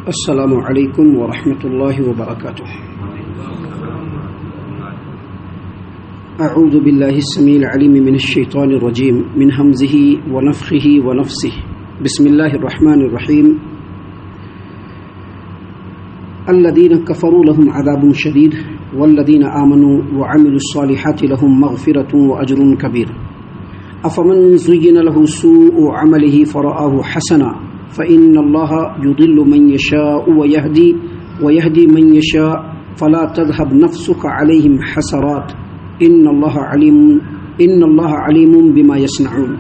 السلام علیکم ورحمۃ اللہ وبرکاتہ۔ اعوذ باللہ السمیع العلیم من الشیطان الرجیم من ہمزہ ونفخہ ونفثہ بسم اللہ الرحمن الرحیم۔ الذین کفروا لهم عذاب شدید والذین آمنوا وعملوا الصالحات لهم مغفرۃ واجر کبیر۔ افمن زین له سوء عمله فرآہ حسنا فإن الله يضل من يشاء ويهدي من يشاء فلا تذهب نفسك عليهم حسرات إن الله عليم بما يصنعون۔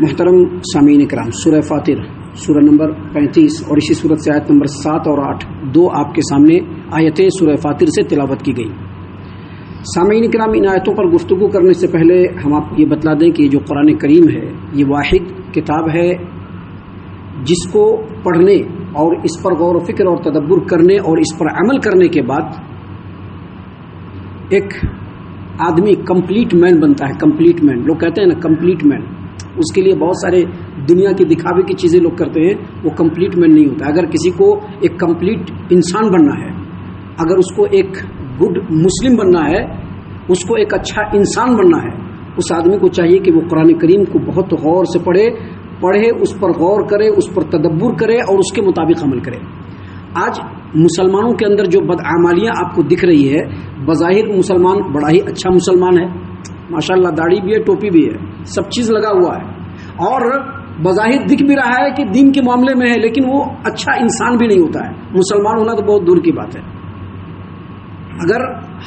محترم سامعین کرام، سورہ فاطر سورہ نمبر 35 اور اسی سورت سے آیت نمبر 7 اور 8 دو آپ کے سامنے آیتیں سورہ فاطر سے تلاوت کی گئی۔ سامعین کرام، ان آیتوں پر گفتگو کرنے سے پہلے ہم آپ کو یہ بتلا دیں کہ یہ جو قرآن کریم ہے یہ واحد کتاب ہے جس کو پڑھنے اور اس پر غور و فکر اور تدبر کرنے اور اس پر عمل کرنے کے بعد ایک آدمی کمپلیٹ مین بنتا ہے۔ کمپلیٹ مین لوگ کہتے ہیں نا، کمپلیٹ مین، اس کے لیے بہت سارے دنیا کی دکھاوے کی چیزیں لوگ کرتے ہیں، وہ کمپلیٹ مین نہیں ہوتا۔ اگر کسی کو ایک کمپلیٹ انسان بننا ہے، اگر اس کو ایک گڈ مسلم بننا ہے، اس کو ایک اچھا انسان بننا ہے، اس آدمی کو چاہیے کہ وہ قرآن کریم کو بہت غور سے پڑھے، اس پر غور کرے، اس پر تدبر کرے اور اس کے مطابق عمل کرے۔ آج مسلمانوں کے اندر جو بدعمالیاں آپ کو دکھ رہی ہے، بظاہر مسلمان بڑا ہی اچھا مسلمان ہے، ماشاءاللہ داڑھی بھی ہے، ٹوپی بھی ہے، سب چیز لگا ہوا ہے، اور بظاہر دکھ بھی رہا ہے کہ دین کے معاملے میں ہے، لیکن وہ اچھا انسان بھی نہیں ہوتا ہے۔ مسلمان ہونا تو بہت دور کی بات ہے۔ اگر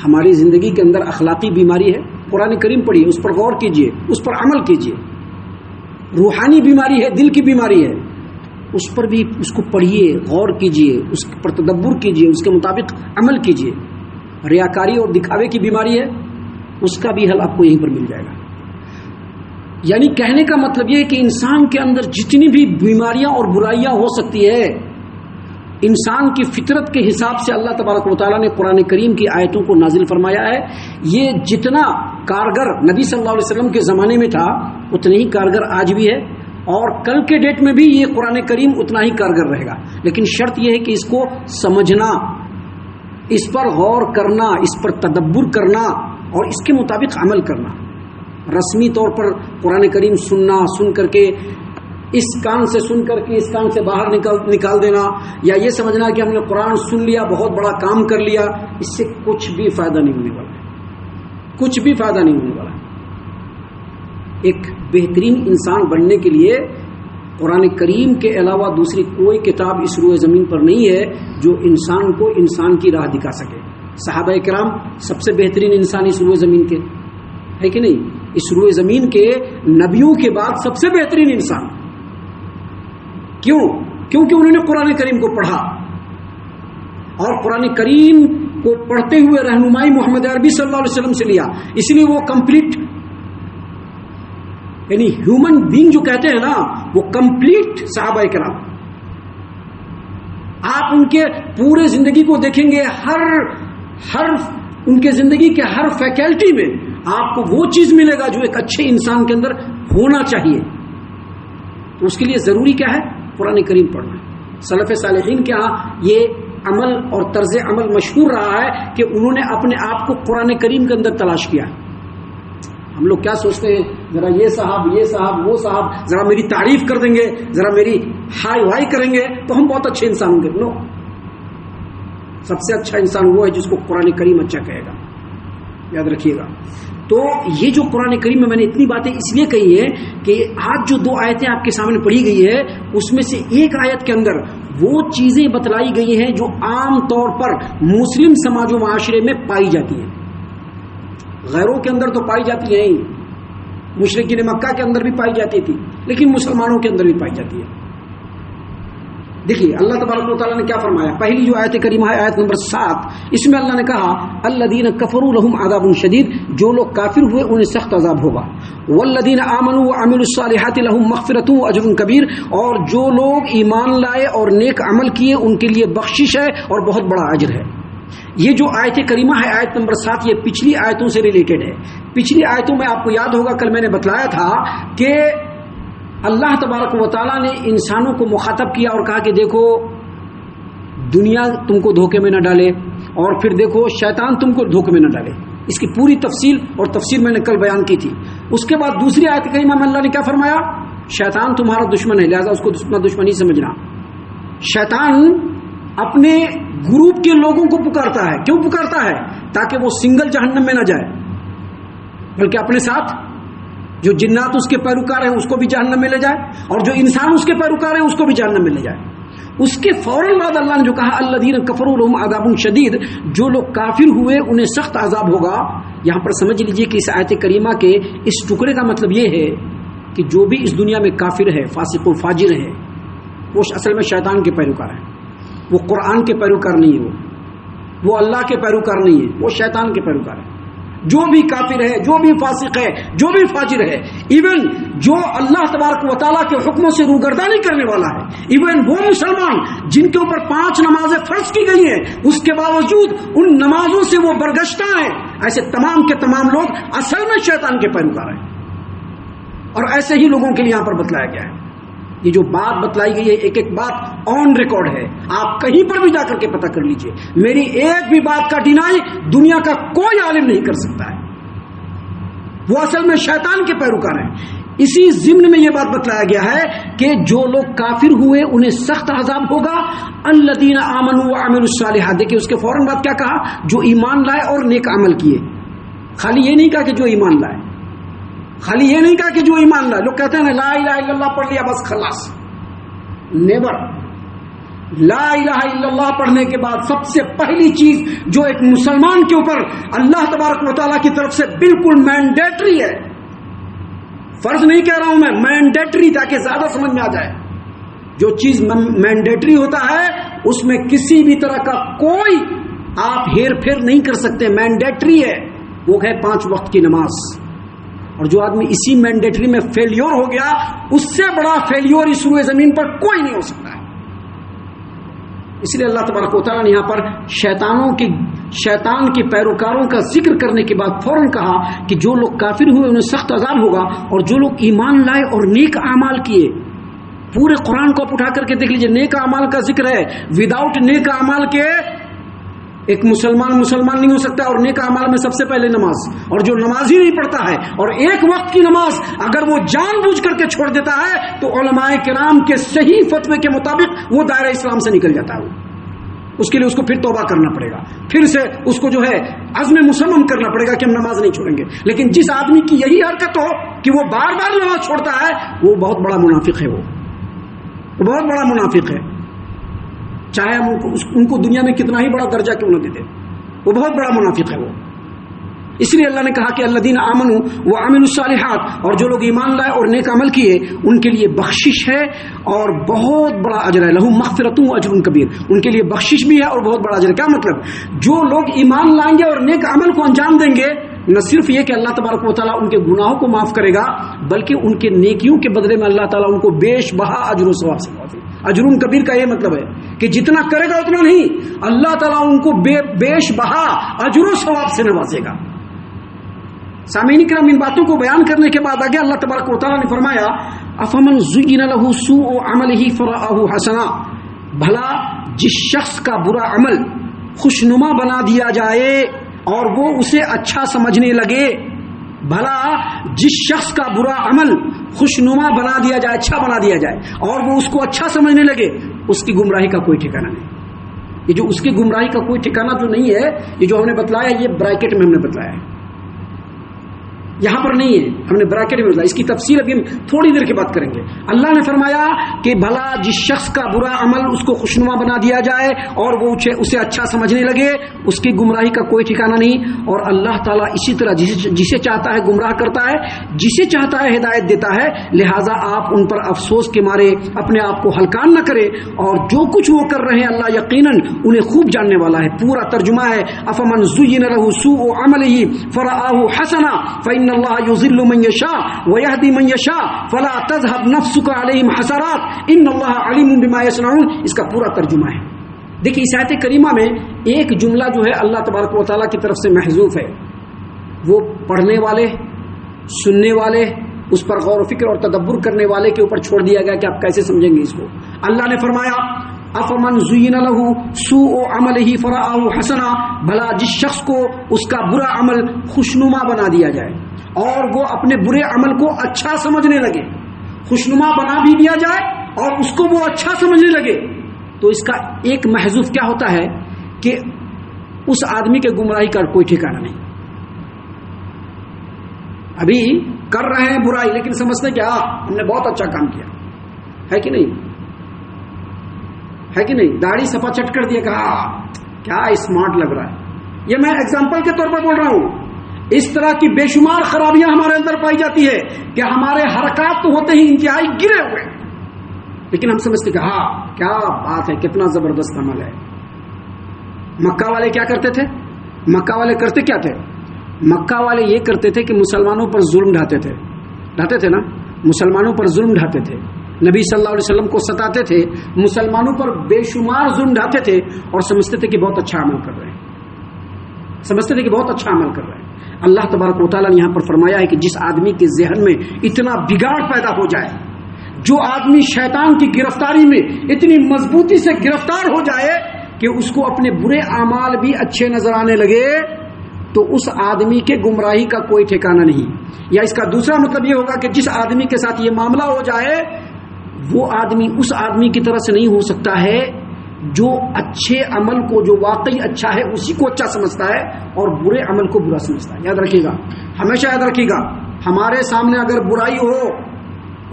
ہماری زندگی کے اندر اخلاقی بیماری ہے، قرآن کریم پڑھیے، اس پر غور کیجئے، اس پر عمل کیجئے۔ روحانی بیماری ہے، دل کی بیماری ہے، اس پر بھی اس کو پڑھیے، غور کیجئے، اس پر تدبر کیجئے، اس کے مطابق عمل کیجئے۔ ریاکاری اور دکھاوے کی بیماری ہے، اس کا بھی حل آپ کو یہیں پر مل جائے گا۔ یعنی کہنے کا مطلب یہ ہے کہ انسان کے اندر جتنی بھی بیماریاں اور برائیاں ہو سکتی ہے، انسان کی فطرت کے حساب سے اللہ تبارک و تعالیٰ نے قرآن کریم کی آیتوں کو نازل فرمایا ہے۔ یہ جتنا کارگر نبی صلی اللہ علیہ وسلم کے زمانے میں تھا، اتنا ہی کارگر آج بھی ہے، اور کل کے ڈیٹ میں بھی یہ قرآن کریم اتنا ہی کارگر رہے گا۔ لیکن شرط یہ ہے کہ اس کو سمجھنا، اس پر غور کرنا، اس پر تدبر کرنا اور اس کے مطابق عمل کرنا۔ رسمی طور پر قرآن کریم سن کر کے اس کان سے سن کر کے اس کان سے باہر نکال دینا، یا یہ سمجھنا کہ ہم نے قرآن سن لیا، بہت بڑا کام کر لیا، اس سے کچھ بھی فائدہ نہیں ہونے والا ہے، کچھ بھی فائدہ نہیں ہونے والا ہے۔ ایک بہترین انسان بننے کے لیے قرآن کریم کے علاوہ دوسری کوئی کتاب اس روئے زمین پر نہیں ہے جو انسان کو انسان کی راہ دکھا سکے۔ صحابہ کرام سب سے بہترین انسان اس روئے زمین کے ہے کہ نہیں؟ اس روئے زمین کے نبیوں کے بعد سب سے بہترین انسان۔ کیونکہ انہوں نے قرآن کریم کو پڑھا، اور قرآن کریم کو پڑھتے ہوئے رہنمائی محمد عربی صلی اللہ علیہ وسلم سے لیا، اس لیے وہ کمپلیٹ، یعنی ہیومن بینگ جو کہتے ہیں نا، وہ کمپلیٹ صحابہ کرام۔ آپ ان کے پورے زندگی کو دیکھیں گے، ہر ان کے زندگی کے ہر فیکلٹی میں آپ کو وہ چیز ملے گا جو ایک اچھے انسان کے اندر ہونا چاہیے۔ تو اس کے لیے ضروری کیا ہے؟ قرآن کریم پڑھنا۔ سلف صالحین کے ہاں یہ عمل اور طرز عمل مشہور رہا ہے کہ انہوں نے اپنے آپ کو قرآن کریم کے اندر تلاش کیا۔ ہم لوگ کیا سوچتے ہیں، ذرا یہ صاحب وہ صاحب ذرا میری تعریف کر دیں گے، ذرا میری ہائی وائی کریں گے تو ہم بہت اچھے انسان ہوں گے۔ نو، سب سے اچھا انسان وہ ہے جس کو قرآن کریم اچھا کہے گا، یاد رکھیے گا۔ تو یہ جو قرآن کریم میں نے اتنی باتیں اس لیے کہی ہیں کہ آج جو دو آیتیں آپ کے سامنے پڑھی گئی ہے، اس میں سے ایک آیت کے اندر وہ چیزیں بتلائی گئی ہیں جو عام طور پر مسلم سماج و معاشرے میں پائی جاتی ہیں۔ غیروں کے اندر تو پائی جاتی ہیں، مشرکین مکہ کے اندر بھی پائی جاتی تھی، لیکن مسلمانوں کے اندر بھی پائی جاتی ہے۔ دیکھیے اللہ تبارک و تعالیٰ نے کیا فرمایا۔ پہلی جو آیت کریمہ ہے، آیت نمبر 7، اس میں اللہ نے کہا الذین کفروا لهم عذاب شدید، جو لوگ کافر ہوئے انہیں سخت عذاب ہوگا۔ والذین آمنوا وعملوا الصالحات لهم مغفرۃ واجر کبیر، اور جو لوگ ایمان لائے اور نیک عمل کیے ان کے لیے بخشش ہے اور بہت بڑا اجر ہے۔ یہ جو آیت کریمہ ہے، آیت نمبر 7، یہ پچھلی آیتوں سے ریلیٹڈ ہے۔ پچھلی آیتوں میں آپ کو یاد ہوگا، کل میں نے بتلایا تھا کہ اللہ تبارک و تعالیٰ نے انسانوں کو مخاطب کیا اور کہا کہ دیکھو دنیا تم کو دھوکے میں نہ ڈالے، اور پھر دیکھو شیطان تم کو دھوکے میں نہ ڈالے. اس کی پوری تفصیل اور تفسیر میں نے کل بیان کی تھی. اس کے بعد دوسری آیت کریمہ میں اللہ نے کیا فرمایا؟ شیطان تمہارا دشمن ہے، لہذا اس کو دشمنی سمجھنا. شیطان اپنے گروپ کے لوگوں کو پکارتا ہے. کیوں پکارتا ہے؟ تاکہ وہ سنگل جہنم میں نہ جائے، بلکہ اپنے ساتھ جو جنات اس کے پیروکار ہیں اس کو بھی جہنم میں لے جائے، اور جو انسان اس کے پیروکار ہیں اس کو بھی جہنم میں لے جائے. اس کے فوراً بعد اللہ نے جو کہا الذین کفروا لهم عذاب شدید، جو لوگ کافر ہوئے انہیں سخت عذاب ہوگا. یہاں پر سمجھ لیجئے کہ اس آیت کریمہ کے اس ٹکڑے کا مطلب یہ ہے کہ جو بھی اس دنیا میں کافر ہے، فاسق و فاجر ہے، وہ اصل میں شیطان کے پیروکار ہے. وہ قرآن کے پیروکار نہیں ہے، وہ اللہ کے پیروکار نہیں ہے، وہ شیطان کے پیروکار ہے. جو بھی کافر ہے، جو بھی فاسق ہے، جو بھی فاجر ہے، ایون جو اللہ تبارک و تعالیٰ کے حکموں سے روگردانی کرنے والا ہے، ایون وہ مسلمان جن کے اوپر 5 نمازیں فرض کی گئی ہیں، اس کے باوجود ان نمازوں سے وہ برگشتہ ہیں، ایسے تمام کے تمام لوگ اصل میں شیطان کے پیروکار ہیں. اور ایسے ہی لوگوں کے لیے یہاں پر بتلایا گیا ہے. یہ جو بات بتلائی گئی ہے، ایک ایک بات آن ریکارڈ ہے، آپ کہیں پر بھی جا کر کے پتہ کر لیجئے. میری ایک بھی بات کا ڈینائی دنیا کا کوئی عالم نہیں کر سکتا ہے. وہ اصل میں شیطان کے پیروکار ہیں. اسی ضمن میں یہ بات بتلایا گیا ہے کہ جو لوگ کافر ہوئے انہیں سخت عذاب ہوگا. الذین آمنوا وعملوا الصالحات، دیکھیے اس کے فوراً بعد کیا کہا؟ جو ایمان لائے اور نیک عمل کیے. خالی یہ نہیں کہا کہ جو ایمان لائے، خالی یہ نہیں کہا کہ جو ایمان لائے. لوگ کہتے ہیں نا لا الہ الا اللہ پڑھ لیا بس خلاص. نیور. لا الہ الا اللہ پڑھنے کے بعد سب سے پہلی چیز جو ایک مسلمان کے اوپر اللہ تبارک و تعالیٰ کی طرف سے بالکل مینڈیٹری ہے، فرض نہیں کہہ رہا ہوں میں، مینڈیٹری، تاکہ زیادہ سمجھ میں آ جائے. جو چیز مینڈیٹری ہوتا ہے اس میں کسی بھی طرح کا کوئی آپ ہیر پھیر نہیں کر سکتے، مینڈیٹری ہے. وہ ہے 5 وقت کی نماز. اور جو آدمی اسی مینڈیٹری میں فیلیور ہو گیا، اس سے بڑا فیلیور اس روئے زمین پر کوئی نہیں ہو سکتا ہے. اس لیے اللہ تبارک و تعالیٰ نے یہاں پر شیطان کے پیروکاروں کا ذکر کرنے کے بعد فوراً کہا کہ جو لوگ کافر ہوئے انہیں سخت عذاب ہوگا، اور جو لوگ ایمان لائے اور نیک اعمال کیے. پورے قرآن کو آپ اٹھا کر کے دیکھ لیجئے، نیک اعمال کا ذکر ہے. وداؤٹ نیک اعمال کے ایک مسلمان نہیں ہو سکتا. اور نیک اعمال میں سب سے پہلے نماز. اور جو نماز ہی نہیں پڑھتا ہے اور ایک وقت کی نماز اگر وہ جان بوجھ کر کے چھوڑ دیتا ہے تو علماء کرام کے صحیح فتوے کے مطابق وہ دائرہ اسلام سے نکل جاتا ہے. اس کے لیے اس کو پھر توبہ کرنا پڑے گا، پھر سے اس کو جو ہے عزم مصمم کرنا پڑے گا کہ ہم نماز نہیں چھوڑیں گے. لیکن جس آدمی کی یہی حرکت ہو کہ وہ بار بار نماز چھوڑتا ہے، وہ بہت بڑا منافق ہے. وہ بہت بڑا منافق ہے، چاہے ہم ان کو دنیا میں کتنا ہی بڑا درجہ کیوں نہ دے دیں، وہ بہت بڑا منافق ہے وہ. اس لیے اللہ نے کہا کہ الذین آمنوا وعملوا الصالحات، اور جو لوگ ایمان لائے اور نیک عمل کیے ان کے لیے بخشش ہے اور بہت بڑا اجر ہے. لہم مغفرۃ واجر کبیر، ان کے لیے بخشش بھی ہے اور بہت بڑا اجر ہے. کیا مطلب؟ جو لوگ ایمان لائیں گے اور نیک عمل کو انجام دیں گے، نہ صرف یہ کہ اللہ تبارک و تعالیٰ ان کے گناہوں کو معاف کرے گا، بلکہ ان کے نیکیوں کے بدلے میں اللہ تعالیٰ ان کو بیش بہا اجر و ثواب سے نوازے. اجر کبیر کا یہ مطلب ہے کہ جتنا کرے گا اتنا نہیں، اللہ تعالیٰ ان کو بیش بہا اجر و ثواب سے نوازے گا. سامعین کرام، ان باتوں کو بیان کرنے کے بعد آگے اللہ تبارک و تعالیٰ نے فرمایا افمن زین له سوء عمله فرآه حسنا، بھلا جس شخص کا برا عمل خوشنما بنا دیا جائے اور وہ اسے اچھا سمجھنے لگے. بھلا جس شخص کا برا عمل خوشنما بنا دیا جائے، اچھا بنا دیا جائے اور وہ اس کو اچھا سمجھنے لگے، اس کی گمراہی کا کوئی ٹھکانہ نہیں. یہ جو اس کی گمراہی کا کوئی ٹھکانہ جو نہیں ہے، یہ جو ہم نے بتلایا، یہ بریکٹ میں ہم نے بتلایا ہے، یہاں پر نہیں ہے، ہم نے بریکٹ میں بتایا. اس کی تفصیل ابھی ہم تھوڑی دیر کے بعد کریں گے. اللہ نے فرمایا کہ بھلا جس شخص کا برا عمل اس کو خوشنما بنا دیا جائے اور وہ اسے اچھا سمجھنے لگے، اس کی گمراہی کا کوئی ٹھکانہ نہیں. اور اللہ تعالیٰ اسی طرح جسے چاہتا ہے گمراہ کرتا ہے، جسے چاہتا ہے ہدایت دیتا ہے. لہٰذا آپ ان پر افسوس کے مارے اپنے آپ کو ہلکان نہ کریں، اور جو کچھ وہ کر رہے ہیں اللہ یقیناً انہیں خوب جاننے والا ہے. پورا ترجمہ ہے افمن زین له سوء عمله فرآه حسنا فإن اللہ یضل من یشاء ویہدی من یشاء فلا تذهب نفسك علیہم حسرات ان اللہ علیم بما یصنعون. اس کا پورا ترجمہ ہے. دیکھیے اس آیت کریمہ میں ایک جملہ جو ہے اللہ تبارک و تعالیٰ کی طرف سے محذوف ہے، وہ پڑھنے والے، سننے والے اس پر غور و فکر اور تدبر کرنے والے کے اوپر چھوڑ دیا گیا کہ آپ کیسے سمجھیں گے اس کو. اللہ نے فرمایا افمن زین لہ سوء عملہ فرآہ حسنا، بھلا جس شخص کو اس کا برا عمل خوشنما بنا دیا جائے اور وہ اپنے برے عمل کو اچھا سمجھنے لگے، خوشنما بنا بھی دیا جائے اور اس کو وہ اچھا سمجھنے لگے، تو اس کا ایک محذوف کیا ہوتا ہے کہ اس آدمی کے گمراہی کا کوئی ٹھکانہ نہیں. ابھی کر رہے ہیں برائی لیکن سمجھتے کہ ہم نے بہت اچھا کام کیا ہے کہ نہیں، ہے کہ نہیں، داڑھی صفا چٹ کر دیا، کہا کیا اسمارٹ لگ رہا ہے. یہ میں ایگزامپل کے طور پر بول رہا ہوں. اس طرح کی بے شمار خرابیاں ہمارے اندر پائی جاتی ہے کہ ہمارے حرکات تو ہوتے ہی انتہائی گرے ہوئے، لیکن ہم سمجھتے کہ کیا بات ہے، کتنا زبردست عمل ہے. مکہ والے کیا کرتے تھے؟ مکہ والے کرتے کیا تھے؟ مکہ والے یہ کرتے تھے کہ مسلمانوں پر ظلم ڈھاتے تھے نا، مسلمانوں پر ظلم ڈھاتے تھے، نبی صلی اللہ علیہ وسلم کو ستاتے تھے، مسلمانوں پر بے شمار ظلم ڈھاتے تھے اور سمجھتے تھے کہ بہت اچھا عمل کر رہے ہیں، سمجھتے تھے کہ بہت اچھا عمل کر رہے ہیں. اللہ تبارک و تعالیٰ نے یہاں پر فرمایا ہے کہ جس آدمی کے ذہن میں اتنا بگاڑ پیدا ہو جائے، جو آدمی شیطان کی گرفتاری میں اتنی مضبوطی سے گرفتار ہو جائے کہ اس کو اپنے برے اعمال بھی اچھے نظر آنے لگے، تو اس آدمی کے گمراہی کا کوئی ٹھکانہ نہیں. یا اس کا دوسرا مطلب یہ ہوگا کہ جس آدمی کے ساتھ یہ معاملہ ہو جائے وہ آدمی اس آدمی کی طرح سے نہیں ہو سکتا ہے جو اچھے عمل کو، جو واقعی اچھا ہے اسی کو اچھا سمجھتا ہے اور برے عمل کو برا سمجھتا ہے. یاد رکھیے گا، ہمیشہ یاد رکھیے گا، ہمارے سامنے اگر برائی ہو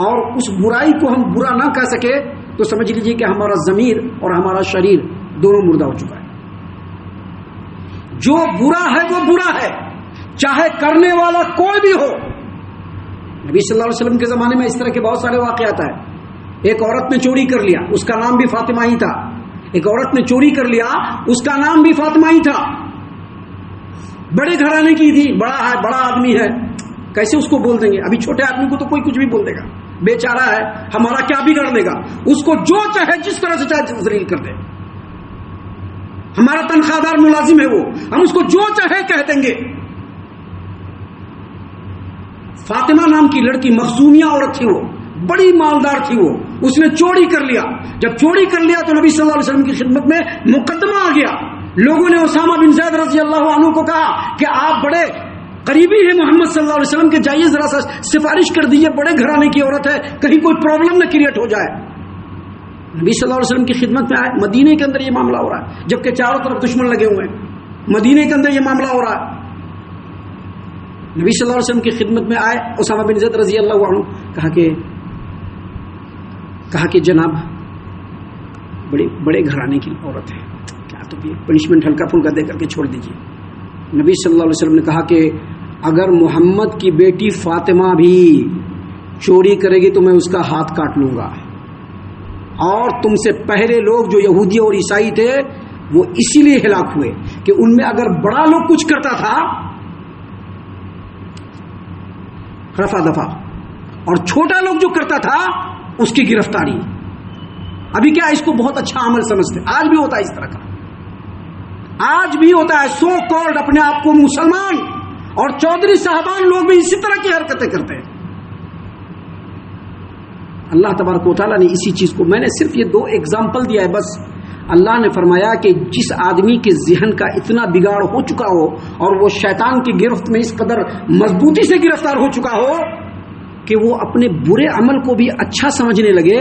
اور اس برائی کو ہم برا نہ کہہ سکے تو سمجھ لیجیے کہ ہمارا ضمیر اور ہمارا شریر دونوں مردہ ہو چکا ہے. جو برا ہے وہ برا ہے، چاہے کرنے والا کوئی بھی ہو. نبی صلی اللہ علیہ وسلم کے زمانے میں اس طرح کے بہت سارے واقعات ہیں. ایک عورت نے چوری کر لیا، اس کا نام بھی فاطمہ ہی تھا. ایک عورت نے چوری کر لیا، اس کا نام بھی فاطمہ ہی تھا. بڑے گھرانے کی تھی، بڑا ہے، بڑا آدمی ہے، کیسے اس کو بول دیں گے؟ ابھی چھوٹے آدمی کو تو کوئی کچھ بھی بول دے گا، بیچارہ ہے، ہمارا کیا بگڑ لے گا؟ اس کو جو چاہے جس طرح سے چاہے ذلیل کر دے. ہمارا تنخواہ دار ملازم ہے وہ، ہم اس کو جو چاہے کہہ دیں گے. فاطمہ نام کی لڑکی، مخزومیہ عورت تھی، وہ بڑی مالدار تھی، وہ اس نے چوری کر لیا. جب چوری کر لیا تو نبی صلی اللہ علیہ وسلم کی خدمت میں مقدمہ آ گیا. لوگوں نے اسامہ بن زید رضی اللہ عنہ کو کہا کہ آپ بڑے قریبی ہیں محمد صلی اللہ علیہ وسلم کے، جائیے ذرا سا سفارش کر دیجیے، بڑے گھرانے کی عورت ہے، کہیں کوئی پرابلم نہ کریٹ ہو جائے. نبی صلی اللہ علیہ وسلم کی خدمت میں آئے. مدینے کے اندر یہ معاملہ ہو رہا ہے، جبکہ چاروں طرف دشمن لگے ہوئے ہیں. مدینے کے اندر یہ معاملہ ہو رہا ہے. نبی صلی اللہ علیہ وسلم کی خدمت میں آئے اسامہ بن زید رضی اللہ عنہ، کہا کہ جناب بڑے گھرانے کی عورت ہے، کیا تو پنشمنٹ ہلکا پھلکا دے کر کے چھوڑ دیجیے. نبی صلی اللہ علیہ وسلم نے کہا کہ اگر محمد کی بیٹی فاطمہ بھی چوری کرے گی تو میں اس کا ہاتھ کاٹ لوں گا. اور تم سے پہلے لوگ جو یہودی اور عیسائی تھے وہ اسی لیے ہلاک ہوئے کہ ان میں اگر بڑا لوگ کچھ کرتا تھا رفع دفع، اور چھوٹا لوگ جو کرتا تھا اس کی گرفتاری. ابھی کیا اس کو بہت اچھا عمل سمجھتے، آج بھی ہوتا ہے اس طرح کا، آج بھی ہوتا ہے. سو کالڈ اپنے آپ کو مسلمان اور چودھری صاحبان لوگ بھی اسی طرح کی حرکتیں کرتے ہیں. اللہ تبارک و تعالیٰ نے اسی چیز کو، میں نے صرف یہ 2 ایگزامپل دیا ہے بس. اللہ نے فرمایا کہ جس آدمی کے ذہن کا اتنا بگاڑ ہو چکا ہو اور وہ شیطان کی گرفت میں اس قدر مضبوطی سے گرفتار ہو چکا ہو کہ وہ اپنے برے عمل کو بھی اچھا سمجھنے لگے،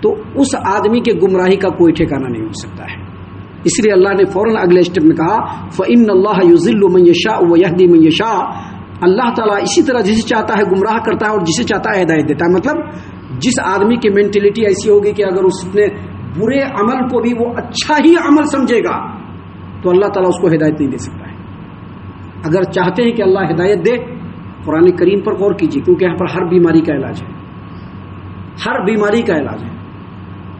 تو اس آدمی کے گمراہی کا کوئی ٹھکانہ نہیں ہو سکتا ہے. اس لیے اللہ نے فوراً اگلے اسٹیپ میں کہا فَإِنَّ اللَّهَ يُضِلُّ مَن يَشَاءُ وَيَهْدِي مَن يَشَاءُ. اللہ تعالیٰ اسی طرح جسے چاہتا ہے گمراہ کرتا ہے اور جسے چاہتا ہے ہدایت دیتا ہے. مطلب جس آدمی کی مینٹلٹی ایسی ہوگی کہ اگر اس نے برے عمل کو بھی وہ اچھا ہی عمل سمجھے گا تو اللہ تعالیٰ اس کو ہدایت نہیں دے سکتا ہے. اگر چاہتے ہیں کہ اللہ ہدایت دے، قرآن کریم پر غور کیجیے، کیونکہ یہاں پر ہر بیماری کا علاج ہے، ہر بیماری کا علاج ہے.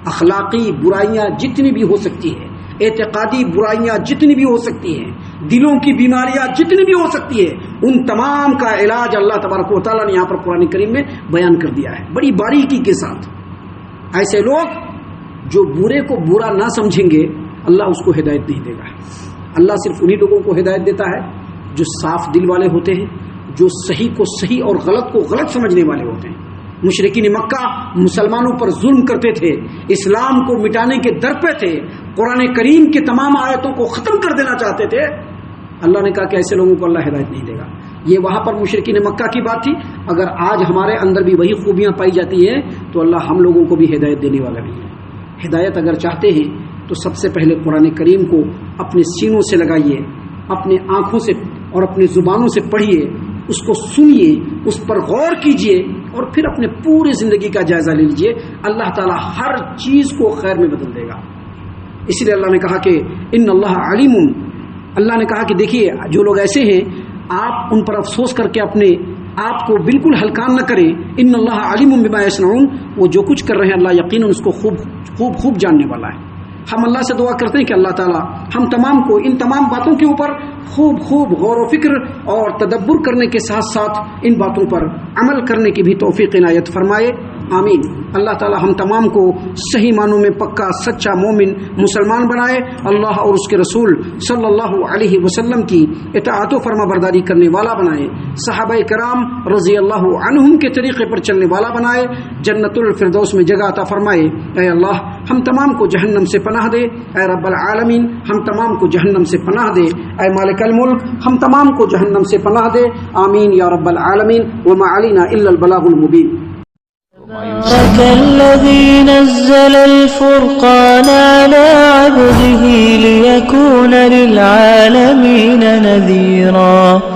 اخلاقی برائیاں جتنی بھی ہو سکتی ہیں، اعتقادی برائیاں جتنی بھی ہو سکتی ہیں، دلوں کی بیماریاں جتنی بھی ہو سکتی ہیں، ان تمام کا علاج اللہ تبارک و تعالیٰ نے یہاں پر قرآن کریم میں بیان کر دیا ہے بڑی باریکی کے ساتھ. ایسے لوگ جو برے کو برا نہ سمجھیں گے اللہ اس کو ہدایت نہیں دے گا. اللہ صرف انہی لوگوں کو ہدایت دیتا ہے جو صاف دل والے ہوتے ہیں، جو صحیح کو صحیح اور غلط کو غلط سمجھنے والے ہوتے ہیں. مشرکین مکہ مسلمانوں پر ظلم کرتے تھے، اسلام کو مٹانے کے در پہ تھے، قرآن کریم کے تمام آیتوں کو ختم کر دینا چاہتے تھے. اللہ نے کہا کہ ایسے لوگوں کو اللہ ہدایت نہیں دے گا. یہ وہاں پر مشرکین مکہ کی بات تھی. اگر آج ہمارے اندر بھی وہی خوبیاں پائی جاتی ہیں تو اللہ ہم لوگوں کو بھی ہدایت دینے والا بھی ہے. ہدایت اگر چاہتے ہیں تو سب سے پہلے قرآن کریم کو اپنے سینوں سے لگائیے، اپنے آنکھوں سے اور اپنی زبانوں سے پڑھیے، اس کو سنیے، اس پر غور کیجئے اور پھر اپنے پوری زندگی کا جائزہ لے لیجئے. اللہ تعالیٰ ہر چیز کو خیر میں بدل دے گا. اس لیے اللہ نے کہا کہ ان اللہ علیم. اللہ نے کہا کہ دیکھیے جو لوگ ایسے ہیں آپ ان پر افسوس کر کے اپنے آپ کو بالکل ہلکان نہ کریں. ان اللہ علیم بما یصنعون. وہ جو کچھ کر رہے ہیں اللہ یقیناً اس کو خوب جاننے والا ہے. ہم اللہ سے دعا کرتے ہیں کہ اللہ تعالیٰ ہم تمام کو ان تمام باتوں کے اوپر خوب غور و فکر اور تدبر کرنے کے ساتھ ساتھ ان باتوں پر عمل کرنے کی بھی توفیق عنایت فرمائے. آمین. اللہ تعالیٰ ہم تمام کو صحیح معنوں میں پکا سچا مومن مسلمان بنائے. اللہ اور اس کے رسول صلی اللہ علیہ وسلم کی اطاعت و فرما برداری کرنے والا بنائے. صحابہ کرام رضی اللہ عنہم کے طریقے پر چلنے والا بنائے. جنت الفردوس میں جگہ عطا فرمائے. اے اللہ ہم تمام کو جہنم سے پناہ دے. اے رب العالمین ہم تمام کو جہنم سے پناہ دے. اے مالک الملک ہم تمام کو جہنم سے پناہ دے. آمین یا رب العالمین. وما علینا الا البلاغ المبین. تبارك الذي نزل الفرقان على عبده ليكون للعالمين نذيرا.